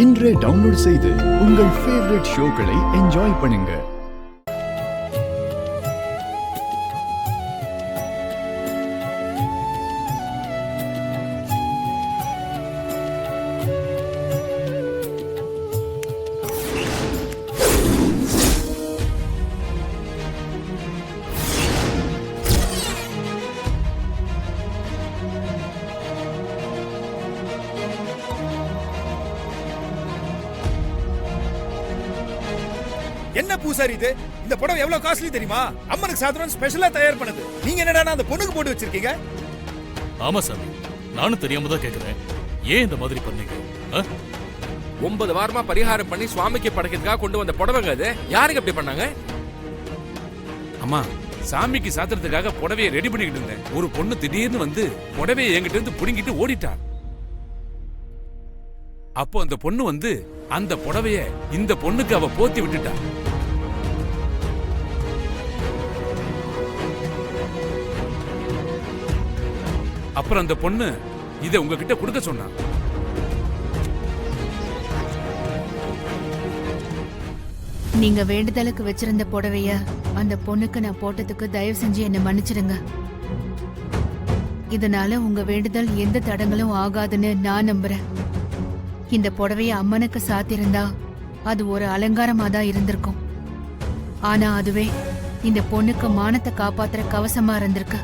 இன்றே டவுன்லோட் செய்து உங்கள் ஃபேவரட் ஷோக்களை என்ஜாய் பண்ணுங்க. என்ன பூசாரி இது? இந்த புடவை எவ்வளவு காஸ்ட்லி தெரியுமா? அம்மனுக்கு சாதனம் ஸ்பெஷலா தயார் பண்ணது. நீங்க என்னடா அந்த பொண்ணுக்கு போட்டு வச்சிருக்கீங்க? ஆமா சாமி, நானும் தெரியாம தான் கேக்குறேன். ஏன் இந்த மாதிரி பண்ணீங்க? 9 வாரமா பரிகாரம் பண்ணி சுவாமிக்கு படைக்கிறதுக்காக கொண்டு வந்த புடவைங்க அது. யாருக்கு அப்படி பண்ணாங்க? அம்மா, சாமிக்கு சாத்திரத்துக்காக புடவையை ரெடி பண்ணிக்கிட்டு இருந்தேன். ஒரு பொண்ணு திடீர்னு வந்து புடவையை என்கிட்ட இருந்து புடுங்கிட்டு ஓடிட்டா. அப்போ அந்த பொண்ணு வந்து அந்த புடவைய இந்த பொண்ணுக்கு அவ போத்தி விட்டுட்டா. அப்புறம் அந்த பொண்ணு இதை உங்ககிட்ட கொடுக்க சொன்னா. நீங்க வேண்டுதலுக்கு வச்சிருந்த புடவைய அந்த பொண்ணுக்கு நான் போட்டதுக்கு தயவு செஞ்சு என்ன மன்னிச்சிடுங்க. இதனால உங்க வேண்டுதல் எந்த தடங்களும் ஆகாதுன்னு நான் நம்புறேன். இந்த புடவைய அம்மனுக்கு சாத்திருந்தா அது ஒரு அலங்காரமா தான் இருந்திருக்கும். ஆனா அதுவே இந்த பொண்ணுக்கு மானத்தை காப்பாத்துற கவசமா இருந்திருக்கு.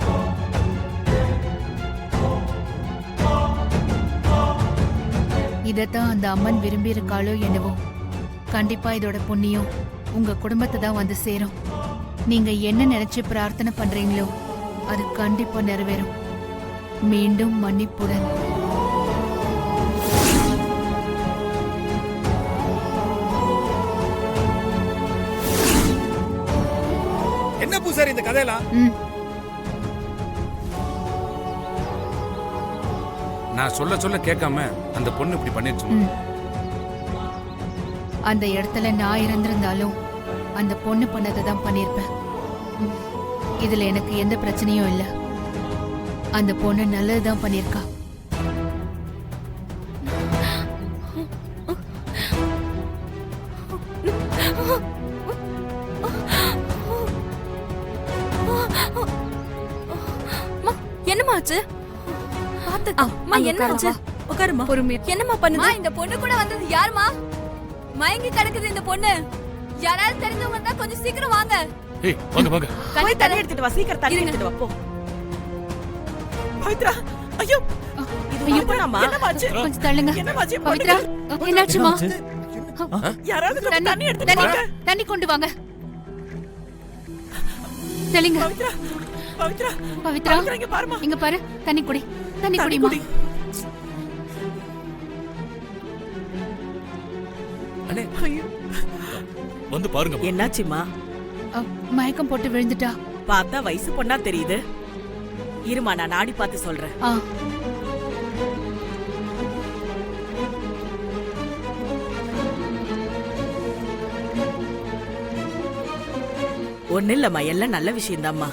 இதத்தான் அந்த அம்மன் விரும்பி இருக்காளோ என்னவோ. கண்டிப்பா இதோட புண்ணியம் உங்க குடும்பத்தை தான் வந்து சேரும். நீங்க என்ன நினைச்சு பிரார்த்தனை பண்றீங்களோ அது கண்டிப்பா நிறைவேறும். மீண்டும் மன்னிப்புடன். என்ன பூசாரி இந்த கதையெல்லாம்? நான் சொல்ல சொல்ல கேட்காம அந்த பொண்ணு இப்படி பண்ணிருச்சு. அந்த இடத்துல நான் இருந்திருந்தாலும் அந்த பொண்ணு பண்ணதை தான் பண்ணிருப்பேன். இதுல எனக்கு எந்த பிரச்சனையும் இல்ல. அந்த பொண்ணு நல்லதுதான் பண்ணிருக்கா. என்னமாச்சு? என்னாச்சு? உட்காருமா. என்னமா பண்ணுது? இந்த பொண்ணு கூட வந்தது யாருமா? மயங்கி கிடக்குது இந்த பொண்ணு. யாராவது தெரிஞ்சவங்க இருந்தா கொஞ்சம் சீக்கிரம் வாங்க. ஏய், வாங்க வாங்க. போய் தண்ணி எடுத்துட்டு வா. சீக்கிரம் தண்ணி எடுத்துட்டு வா போ. பவித்ரா, ஐயோ இது பண்ணாமா? என்னமாச்சு? கொஞ்சம் தள்ளுங்க. என்னமாச்சு? பவித்ரா, என்னாச்சுமா? யாராவது தண்ணி எடுத்துட்டு வாங்க. தண்ணி கொண்டு வாங்க. தெளிங்க. பவித்ரா, பவித்ரா, பவித்ரா, இங்க பாருமா. இங்க பாரு. தண்ணி குடி. தண்ணி குடிமா. அண்ணே, வந்து பாருங்க. என்னாச்சுமா? மயக்கம் போட்டு விழுந்துட்டா. பார்த்தா வயசு பொண்ணா தெரியுது. இருமா, நான் நாடி பார்த்து சொல்றேன். ஒண்ணு இல்லம்மா, எல்லாம் நல்ல விஷயம் தான்மா.